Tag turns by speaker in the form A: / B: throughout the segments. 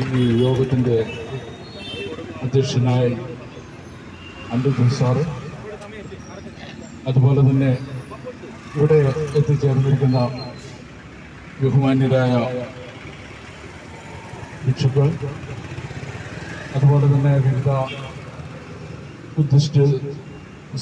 A: ഈ യോഗത്തിൻ്റെ അധ്യക്ഷനായി അംബേദ്കർ സാറ്, അതുപോലെ തന്നെ ഇവിടെ എത്തിച്ചേർന്നിരിക്കുന്ന ബഹുമാന്യരായ ഭിക്ഷുക്കൾ, അതുപോലെ തന്നെ വിവിധ ബുദ്ധിസ്റ്റ്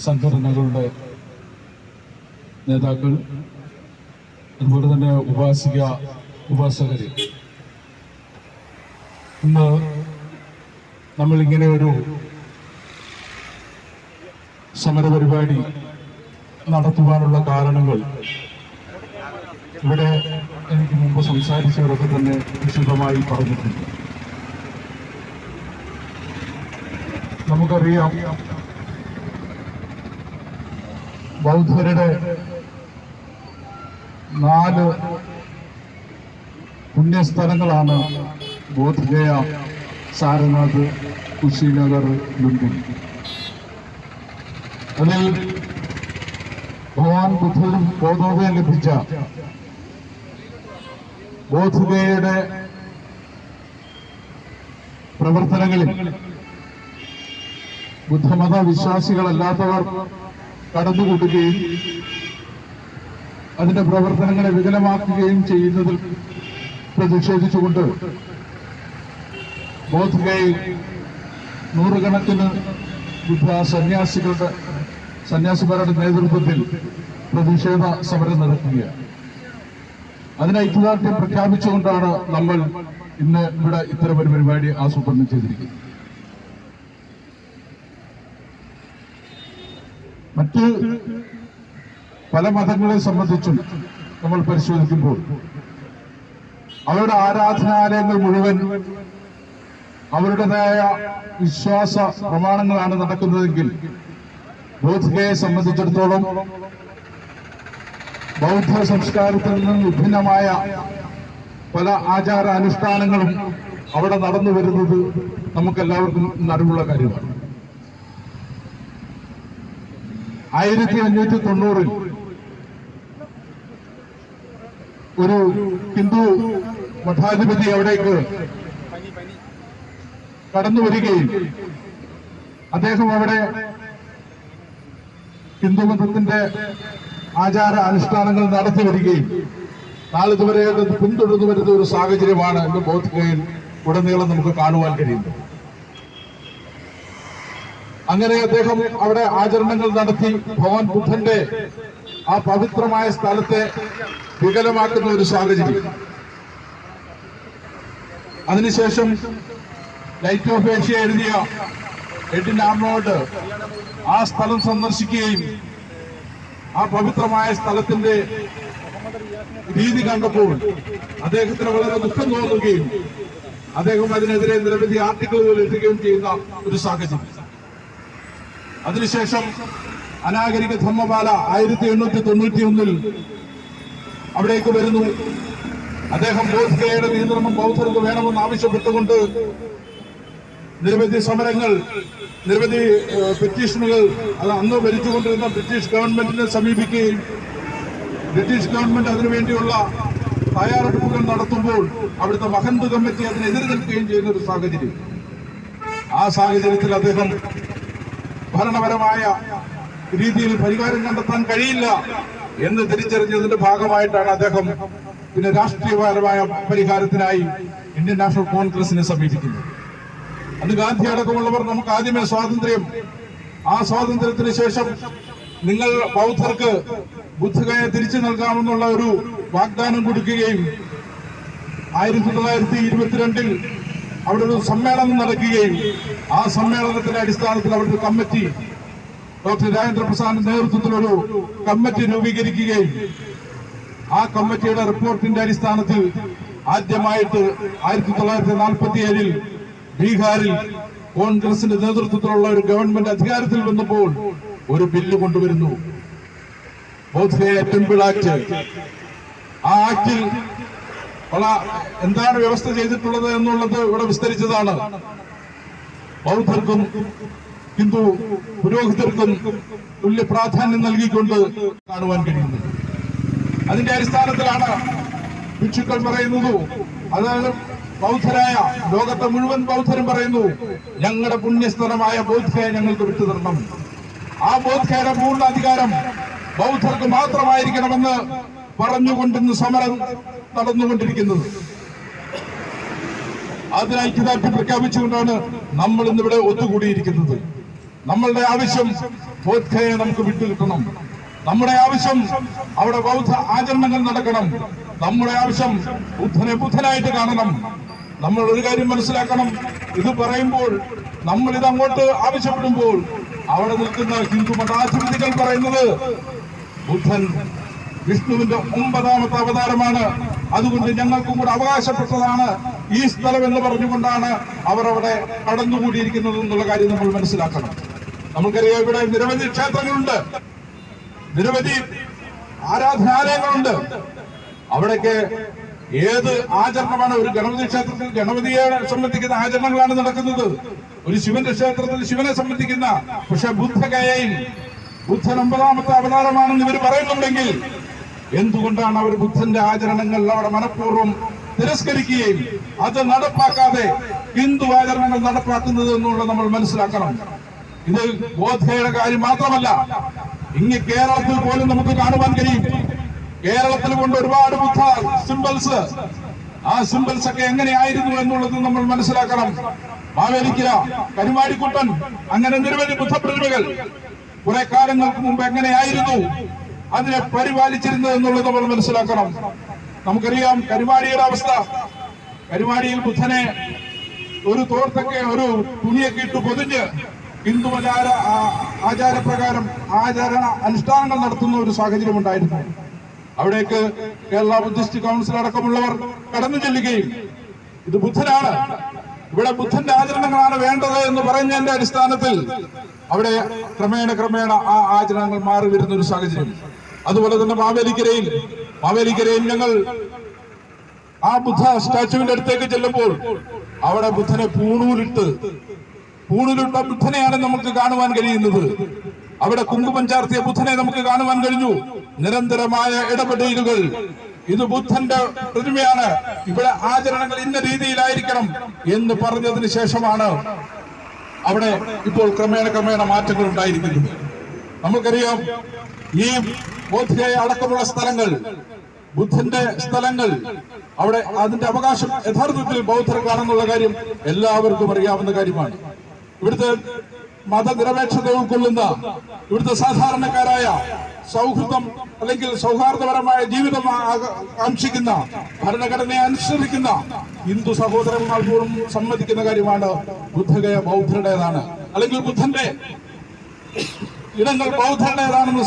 A: സംഘടനകളുടെ നേതാക്കൾ, അതുപോലെ തന്നെ ഉപാസകർ, ഇന്ന് നമ്മളിങ്ങനെ ഒരു സമരപരിപാടി നടത്തുവാനുള്ള കാരണങ്ങൾ ഇവിടെ എനിക്ക് മുമ്പ് സംസാരിച്ചവരൊക്കെ തന്നെ വിശദമായി പറഞ്ഞിട്ടുണ്ട്. നമുക്കറിയാം, ബൗദ്ധരുടെ 4 പുണ്യസ്ഥലങ്ങളാണ് ബോധ്ഗയ, സാരനാഥ്, കുശിനഗർ, ലുംബിനി. അതിൽ ഭഗവാൻ ബുദ്ധനും ബോധോദയം ലഭിച്ച ബോധ്ഗയയുടെ പ്രവർത്തനങ്ങളിൽ ബുദ്ധമത വിശ്വാസികളല്ലാത്തവർ കടന്നുകൂട്ടുകയും അതിന്റെ പ്രവർത്തനങ്ങളെ വികലമാക്കുകയും ചെയ്യുന്നതിൽ പ്രതിഷേധിച്ചുകൊണ്ട് ബോധ്ഗയയിൽ നൂറുകണക്കിന് ബുദ്ധ സന്യാസിമാരുടെ നേതൃത്വത്തിൽ പ്രതിഷേധ സമരം നടത്തുകയാണ്. അതിന് ഐക്യദാർഢ്യം പ്രഖ്യാപിച്ചുകൊണ്ടാണ് നമ്മൾ ഇന്ന് ഇവിടെ ഇത്തരമൊരു പരിപാടി ആസൂത്രണം ചെയ്തിരിക്കുന്നത്. മറ്റ് പല മതങ്ങളെ സംബന്ധിച്ചും നമ്മൾ പരിശോധിക്കുമ്പോൾ അവരുടെ ആരാധനാലയങ്ങൾ മുഴുവൻ അവരുടേതായ വിശ്വാസ പ്രമാണങ്ങളാണ് നടക്കുന്നതെങ്കിൽ ബോധ്ഗയയെ സംബന്ധിച്ചിടത്തോളം ബൗദ്ധ സംസ്കാരത്തിൽ നിന്നും വിഭിന്നമായ പല ആചാര അനുഷ്ഠാനങ്ങളും അവിടെ നടന്നു വരുന്നത് നമുക്കെല്ലാവർക്കും അറിവുള്ള കാര്യമാണ്. 1590 ഒരു ഹിന്ദു മഠാധിപതി അവിടേക്ക് കടന്നു വരികയും അദ്ദേഹം അവിടെ ഹിന്ദുമതത്തിന്റെ ആചാര അനുഷ്ഠാനങ്ങൾ നടത്തി വരികയും നാളിതുവരെ പിന്തുടർന്നു വരുന്ന ഒരു സാഹചര്യമാണ് ഇന്ന് ബോധ്ഗയയിൽ ഉടനീളം നമുക്ക് കാണുവാൻ കഴിയുന്നത്. അങ്ങനെ അദ്ദേഹം അവിടെ ആചരണങ്ങൾ നടത്തി ഭഗവാൻ ബുദ്ധന്റെ ആ പവിത്രമായ സ്ഥലത്തെ വികലമാക്കുന്ന ഒരു സാഹചര്യം. അതിനുശേഷം ലൈറ്റ് ഓഫ് ഏഷ്യ എഴുതിയ എഡിൻ ആർണോൾഡ് ആ സ്ഥലം സന്ദർശിക്കുകയും ആ പവിത്രമായ സ്ഥലത്തിന്റെ രീതി കണ്ടപ്പോൾ അദ്ദേഹത്തിന് വളരെ ദുഃഖം തോന്നുകയും അദ്ദേഹം അതിനെതിരെ നിരവധി ആർട്ടിക്കിളുകൾ എഴുതുകയും ചെയ്യുന്ന ഒരു സാഹചര്യം. അതിനുശേഷം അനാഗരിക ധമ്മപാല 1891 അവിടേക്ക് വരുന്നു. അദ്ദേഹം ബോധ്ഗയയുടെ നിയന്ത്രണം ബൗദ്ധർക്ക് വേണമെന്ന് ആവശ്യപ്പെട്ടുകൊണ്ട് നിരവധി സമരങ്ങൾ, നിരവധി പെറ്റീഷനുകൾ അത് അന്ന് ഭരിച്ചുകൊണ്ടിരുന്ന ബ്രിട്ടീഷ് ഗവൺമെന്റിനെ സമീപിക്കുകയും ബ്രിട്ടീഷ് ഗവൺമെന്റ് അതിനുവേണ്ടിയുള്ള തയ്യാറെടുപ്പുകൾ നടത്തുമ്പോൾ അവിടുത്തെ മഹന്ത് കമ്മിറ്റി അതിനെതിരെ നിൽക്കുകയും ചെയ്യുന്ന ഒരു സാഹചര്യം. ആ സാഹചര്യത്തിൽ അദ്ദേഹം ഭരണപരമായ രീതിയിൽ പരിഹാരം കണ്ടെത്താൻ കഴിയില്ല എന്ന് തിരിച്ചറിഞ്ഞതിന്റെ ഭാഗമായിട്ടാണ് അദ്ദേഹം പിന്നെ രാഷ്ട്രീയപരമായ പരിഹാരത്തിനായി ഇന്ത്യൻ നാഷണൽ കോൺഗ്രസിനെ സമീപിക്കുന്നത്. അന്ന് ഗാന്ധി അടക്കമുള്ളവർ നമുക്ക് ആദ്യമേ സ്വാതന്ത്ര്യം, ആ സ്വാതന്ത്ര്യത്തിന് ശേഷം നിങ്ങൾ ബൗദ്ധർക്ക് ബുദ്ധഗയ തിരിച്ചു നൽകാമെന്നുള്ള ഒരു വാഗ്ദാനം കൊടുക്കുകയും 1922 അവിടെ ഒരു സമ്മേളനം നടക്കുകയും ആ സമ്മേളനത്തിന്റെ അടിസ്ഥാനത്തിൽ അവിടുത്തെ കമ്മിറ്റി ഡോക്ടർ രാജേന്ദ്ര പ്രസാദിന്റെ നേതൃത്വത്തിൽ ഒരു കമ്മിറ്റി രൂപീകരിക്കുകയും ആ കമ്മിറ്റിയുടെ റിപ്പോർട്ടിന്റെ അടിസ്ഥാനത്തിൽ ആദ്യമായിട്ട് 1947 ബീഹാറിൽ കോൺഗ്രസിന്റെ നേതൃത്വത്തിലുള്ള ഒരു ഗവൺമെന്റ് അധികാരത്തിൽ വന്നപ്പോൾ ഒരു ബില്ല് കൊണ്ടുവരുന്നു, ബോധ്ഗയ ടെമ്പിൾ ആക്ട്. ആ ആക്ടിൽ എന്താണ് വ്യവസ്ഥ ചെയ്തിട്ടുള്ളത് എന്നുള്ളത് ഇവിടെ വിസ്തരിച്ചതാണ്. ബൗദ്ധർക്കും ഹിന്ദു പുരോഹിതർക്കും തുല്യ പ്രാധാന്യം നൽകിക്കൊണ്ട് കാണുവാൻ കഴിയുന്നത്. അതിന്റെ അടിസ്ഥാനത്തിലാണ് ഭിക്ഷുക്കൾ പറയുന്നത്. അതായത് ബൗദ്ധരായ ലോകത്തെ മുഴുവൻ ബൗദ്ധരും പറയുന്നു, ഞങ്ങളുടെ പുണ്യസ്ഥലമായ ബോധ്ഗയ ഞങ്ങൾക്ക് വിട്ടുതരണം. ആ ബോധ്ഗയയുടെ പൂർണ്ണ അധികാരം ബൗദ്ധർക്ക് മാത്രമായിരിക്കണമെന്ന് പറഞ്ഞുകൊണ്ടിരുന്ന സമരം നടന്നുകൊണ്ടിരിക്കുന്നത്. അതിന് ഐക്യദാർഢ്യം പ്രഖ്യാപിച്ചുകൊണ്ടാണ് നമ്മൾ ഇന്നിവിടെ ഒത്തുകൂടിയിരിക്കുന്നത്. നമ്മളുടെ ആവശ്യം ബോധ്ഗയയെ നമുക്ക് വിട്ടുകിട്ടണം. നമ്മുടെ ആവശ്യം അവിടെ ബൗദ്ധ ആചരണങ്ങൾ നടക്കണം. നമ്മുടെ ആവശ്യം ബുദ്ധനെ ബുദ്ധനായിട്ട് കാണണം. നമ്മൾ ഒരു കാര്യം മനസ്സിലാക്കണം, ഇത് പറയുമ്പോൾ നമ്മൾ ഇത് അങ്ങോട്ട് ആവശ്യപ്പെടുമ്പോൾ അവിടെ നിൽക്കുന്ന ഹിന്ദു മതാധിപതികൾ പറയുന്നത് ബുദ്ധൻ വിഷ്ണുവിന്റെ 9ാമത്തെ അവതാരമാണ്, അതുകൊണ്ട് ഞങ്ങൾക്കും കൂടെ അവകാശപ്പെട്ടതാണ് ഈ സ്ഥലം എന്ന് പറഞ്ഞുകൊണ്ടാണ് അവർ അവിടെ കടന്നുകൂടിയിരിക്കുന്നത് എന്നുള്ള കാര്യം നമ്മൾ മനസ്സിലാക്കണം. നമുക്കറിയാം, ഇവിടെ നിരവധി ക്ഷേത്രങ്ങളുണ്ട്, നിരവധി ആരാധനാലയങ്ങളുണ്ട്. അവിടേക്ക് ഏത് ആചരണമാണ്? ഒരു ഗണപതി ക്ഷേത്രത്തിൽ ഗണപതിയെ സംബന്ധിക്കുന്ന ആചരണങ്ങളാണ് നടക്കുന്നത്. ഒരു ശിവന്റെ ക്ഷേത്രത്തിൽ ശിവനെ സംബന്ധിക്കുന്ന. പക്ഷെ ബുദ്ധഗയയിൽ ബുദ്ധൻ 9ാമത്തെ അവതാരമാണെന്ന് ഇവർ പറയുന്നുണ്ടെങ്കിൽ എന്തുകൊണ്ടാണ് അവർ ബുദ്ധന്റെ ആചരണങ്ങൾ അവിടെ മനഃപൂർവ്വം തിരസ്കരിക്കുകയും അത് നടപ്പാക്കാതെ ഹിന്ദു ആചരണങ്ങൾ നടപ്പാക്കുന്നത് എന്നുള്ളത് നമ്മൾ മനസ്സിലാക്കണം. ഇത് ബോധയുടെ കാര്യം മാത്രമല്ല, ഇങ്ങ് കേരളത്തിൽ പോലും നമുക്ക് കാണുവാൻ കഴിയും. കേരളത്തിൽ കൊണ്ട് ഒരുപാട് ബുദ്ധ സിംബൽസ്, ആ സിംബൽസ് ഒക്കെ എങ്ങനെയായിരുന്നു എന്നുള്ളത് നമ്മൾ മനസ്സിലാക്കണം. മാവേലിക്കര, കരുമാടിക്കുട്ടൻ, അങ്ങനെ നിരവധി ബുദ്ധപ്രതിമകൾ കുറെ കാലങ്ങൾക്ക് മുമ്പ് എങ്ങനെയായിരുന്നു അതിനെ പരിപാലിച്ചിരുന്നത് എന്നുള്ളത് നമ്മൾ മനസ്സിലാക്കണം. നമുക്കറിയാം കരുമാടിയുടെ അവസ്ഥ. കരുമാടിയിൽ ബുദ്ധനെ ഒരു തോർത്തൊക്കെ ഒരു തുണിയൊക്കെ ഇട്ട് പൊതിഞ്ഞ് ഹിന്ദു ആചാരപ്രകാരം അനുഷ്ഠാനങ്ങൾ നടത്തുന്ന ഒരു സാഹചര്യം ഉണ്ടായിരുന്നു. അവിടേക്ക് കേരള ബുദ്ധിസ്റ്റ് കൗൺസിൽ അടക്കമുള്ളവർ കടന്നു ചെല്ലുകയും ഇത് ബുദ്ധനാണ്, ഇവിടെ ബുദ്ധന്റെ ആചരണങ്ങളാണ് വേണ്ടത് എന്ന് പറയുന്നതിന്റെ അടിസ്ഥാനത്തിൽ അവിടെ ക്രമേണ ആ ആചരണങ്ങൾ മാറി വരുന്ന ഒരു സാഹചര്യം. അതുപോലെ തന്നെ മാവേലിക്കരയിൽ ഞങ്ങൾ ആ ബുദ്ധ സ്റ്റാച്ചുവിന്റെ അടുത്തേക്ക് ചെല്ലുമ്പോൾ അവിടെ ബുദ്ധനെ പൂണൂലിട്ട ബുദ്ധനെയാണ് നമുക്ക് കാണുവാൻ കഴിയുന്നത്. അവിടെ കുങ്കുമം ചാർത്തിയ ബുദ്ധനെ നമുക്ക് കാണുവാൻ കഴിഞ്ഞു. നിരന്തരമായ ഇടപെടലുകൾ, ഇത് ബുദ്ധന്റെ പ്രതിമയാണ്, ഇവിടെ ആചരണങ്ങൾ ഇന്ന രീതിയിലായിരിക്കണം എന്ന് പറഞ്ഞതിന് ശേഷമാണ് അവിടെ ഇപ്പോൾ ക്രമേണ മാറ്റങ്ങൾ ഉണ്ടായിരിക്കുന്നത്. നമുക്കറിയാം, ഈ ബോധ്ഗയ അടക്കമുള്ള സ്ഥലങ്ങൾ, ബുദ്ധന്റെ സ്ഥലങ്ങൾ, അവിടെ അതിന്റെ അവകാശം യഥാർത്ഥത്തിൽ ബൗദ്ധർക്കാണെന്നുള്ള കാര്യം എല്ലാവർക്കും അറിയാവുന്ന കാര്യമാണ്. ഇവിടുത്തെ മതനിരപേക്ഷത ഉൾക്കൊള്ളുന്ന, ഇവിടുത്തെ സാധാരണക്കാരായ സൗഹൃദം അല്ലെങ്കിൽ സൗഹാർദ്ദപരമായ ജീവിതം കാക്ഷിക്കുന്ന, ഭരണഘടനയെ അനുസരിക്കുന്ന ഹിന്ദു സഹോദരന്മാർ പോലും സമ്മതിക്കുന്ന കാര്യമാണ് ബുദ്ധഗയ ബൗദ്ധരുടേതാണ്, അല്ലെങ്കിൽ ബുദ്ധന്റെ ഇടങ്ങൾ ബൗദ്ധരുടേതാണെന്ന്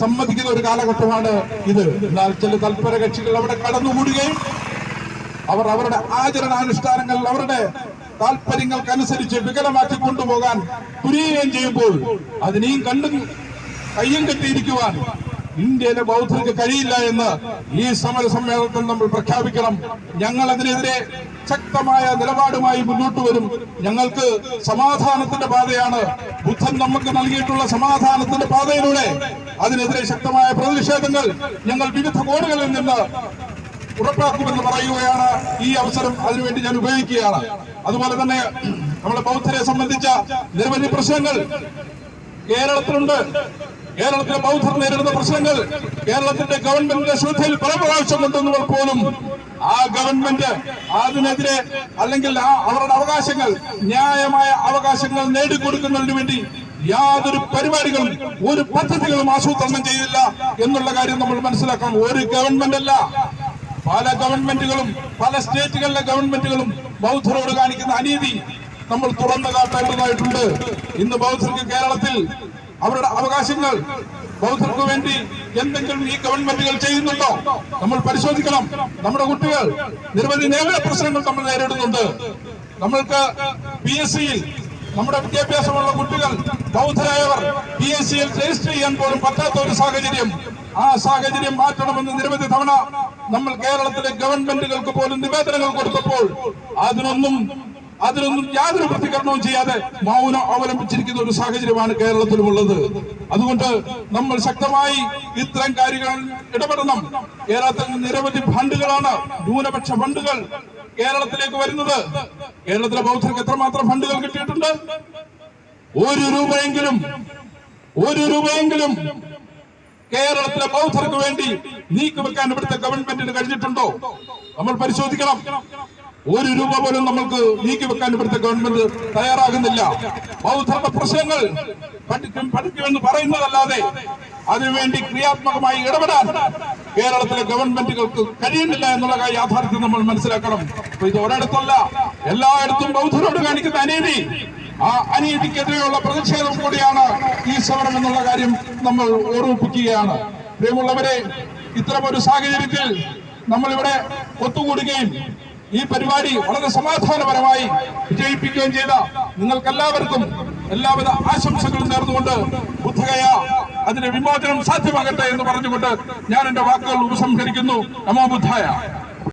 A: സമ്മതിക്കുന്ന ഒരു കാലഘട്ടമാണ് ഇത്. എന്നാൽ ചില തൽപര കക്ഷികൾ അവിടെ കടന്നുകൂടുകയും അവർ അവരുടെ ആചരണാനുഷ്ഠാനങ്ങൾ അവരുടെ താല്പര്യങ്ങൾക്കനുസരിച്ച് വികലമാക്കി കൊണ്ടുപോകാൻ തുനിയുകയും ചെയ്യുമ്പോൾ അതിനെയും കയ്യും കെട്ടിയിരിക്കുവാൻ ഇന്ത്യയിലെ ബൗദ്ധർക്ക് കഴിയില്ല എന്ന് ഈ സമര സമ്മേളനത്തിൽ നമ്മൾ പ്രഖ്യാപിക്കണം. ഞങ്ങൾ അതിനെതിരെ ശക്തമായ നിലപാടുമായി മുന്നോട്ട് വരും. ഞങ്ങൾക്ക് സമാധാനത്തിന്റെ പാതയാണ് ബുദ്ധൻ നമുക്ക് നൽകിയിട്ടുള്ള സമാധാനത്തിന്റെ പാതയിലൂടെ അതിനെതിരെ ശക്തമായ പ്രതിഷേധങ്ങൾ ഞങ്ങൾ വിവിധ കോണുകളിൽ നിന്ന് ഉറപ്പാക്കുമെന്ന് പറയുകയാണ്. ഈ അവസരം അതിനുവേണ്ടി ഞാൻ ഉപയോഗിക്കുകയാണ്. അതുപോലെ തന്നെ നമ്മുടെ ബൗദ്ധരെ സംബന്ധിച്ച നിരവധി പ്രശ്നങ്ങൾ കേരളത്തിലുണ്ട്. കേരളത്തിലെ ബൗദ്ധർ നേരിടുന്ന പ്രശ്നങ്ങൾ കേരളത്തിന്റെ ഗവൺമെന്റിന്റെ ശ്രദ്ധയിൽ പല പ്രാവശ്യം കൊണ്ടുവന്നപ്പോൾ പോലും ആ ഗവൺമെന്റ് അതിനെതിരെ അല്ലെങ്കിൽ അവരുടെ അവകാശങ്ങൾ, ന്യായമായ അവകാശങ്ങൾ നേടിക്കൊടുക്കുന്നതിന് വേണ്ടി യാതൊരു പരിപാടികളും ഒരു പദ്ധതികളും ആസൂത്രണം ചെയ്തില്ല എന്നുള്ള കാര്യം നമ്മൾ മനസ്സിലാക്കണം. ഒരു ഗവൺമെന്റ് അല്ല, പല ഗവൺമെന്റുകളും പല സ്റ്റേറ്റുകളിലെ ഗവൺമെന്റുകളും ബൗദ്ധരോട് കാണിക്കുന്ന അനീതി നമ്മൾ തുറന്നു കാട്ടേണ്ടതായിട്ടുണ്ട്. ഇന്ന് ബൗദ്ധർക്ക് കേരളത്തിൽ അവരുടെ അവകാശങ്ങൾ ബൗദ്ധർക്ക് വേണ്ടി എന്തെങ്കിലും ഈ ഗവൺമെന്റുകൾ ചെയ്യുന്നുണ്ടോ നമ്മൾ പരിശോധിക്കണം. നമ്മുടെ കുട്ടികൾ നിരവധി നിയമന പ്രശ്നങ്ങൾ നമ്മൾ നേരിടുന്നുണ്ട്. നമ്മൾക്ക് PSCയിൽ നമ്മുടെ വിദ്യാഭ്യാസമുള്ള കുട്ടികൾ ബൗദ്ധരായവർ PSCയിൽ രജിസ്റ്റർ ചെയ്യാൻ പോലും പറ്റാത്ത ഒരു സാഹചര്യം. ആ സാഹചര്യം മാറ്റണമെന്ന് നിരവധി തവണ നമ്മൾ കേരളത്തിലെ ഗവൺമെന്റുകൾക്ക് പോലും നിവേദനങ്ങൾ കൊടുത്തപ്പോൾ അതിനൊന്നും അതിനൊന്നും യാതൊരു പ്രതികരണവും ചെയ്യാതെ മൗനം അവലംബിച്ചിരിക്കുന്ന ഒരു സാഹചര്യമാണ് കേരളത്തിലുമുള്ളത്. അതുകൊണ്ട് നമ്മൾ ശക്തമായി ഇത്തരം കാര്യങ്ങൾ ഇടപെടണം. കേരളത്തിൽ നിരവധി ഫണ്ടുകളാണ്, ന്യൂനപക്ഷ ഫണ്ടുകൾ കേരളത്തിലേക്ക് വരുന്നത്. കേരളത്തിലെ ബൗദ്ധർക്ക് എത്രമാത്രം ഫണ്ടുകൾ കിട്ടിയിട്ടുണ്ട്? ഒരു രൂപയെങ്കിലും കേരളത്തിലെ ബൗദ്ധർക്ക് വേണ്ടി നീക്കിവെക്കാൻ ഇവിടുത്തെ ഗവൺമെന്റിന് കഴിഞ്ഞിട്ടുണ്ടോ? നമ്മൾ പരിശോധിക്കണം. ഒരു രൂപ പോലും നമ്മൾക്ക് നീക്കിവെക്കാൻ ഇവിടുത്തെ ഗവൺമെന്റ് തയ്യാറാകുന്നില്ല. ബൗദ്ധരുടെ പ്രശ്നങ്ങൾ പഠിക്കുമെന്ന് പറയുന്നതല്ലാതെ അതിനുവേണ്ടി ക്രിയാത്മകമായി ഇടപെടാൻ കേരളത്തിലെ ഗവൺമെന്റുകൾക്ക് കഴിയുന്നില്ല എന്നുള്ള യാഥാർത്ഥ്യം നമ്മൾ മനസ്സിലാക്കണം. അപ്പൊ ഇത് ഒരിടത്തല്ല, എല്ലായിടത്തും ബൗദ്ധരോട് കാണിക്കുന്ന അനീതി, ആ അനീതിക്കെതിരെയുള്ള പ്രതിഷേധം കൂടിയാണ് ഈ സമരം എന്നുള്ള കാര്യം നമ്മൾ ഓർമ്മിപ്പിക്കുകയാണ്. പ്രിയമുള്ളവരെ, ഇത്തരമൊരു സാഹചര്യത്തിൽ നമ്മളിവിടെ ഒത്തുകൂടുകയും ഈ പരിപാടി വളരെ സമാധാനപരമായി വിജയിപ്പിക്കുകയും ചെയ്ത നിങ്ങൾക്കെല്ലാവർക്കും എല്ലാവിധ ആശംസകളും നേർന്നുകൊണ്ട് ബുദ്ധഗയ അതിന്റെ വിമോചനം സാധ്യമാകട്ടെ എന്ന് പറഞ്ഞുകൊണ്ട് ഞാൻ എന്റെ വാക്കുകൾ ഉപസംഹരിക്കുന്നു. നമോ ബുദ്ധായ.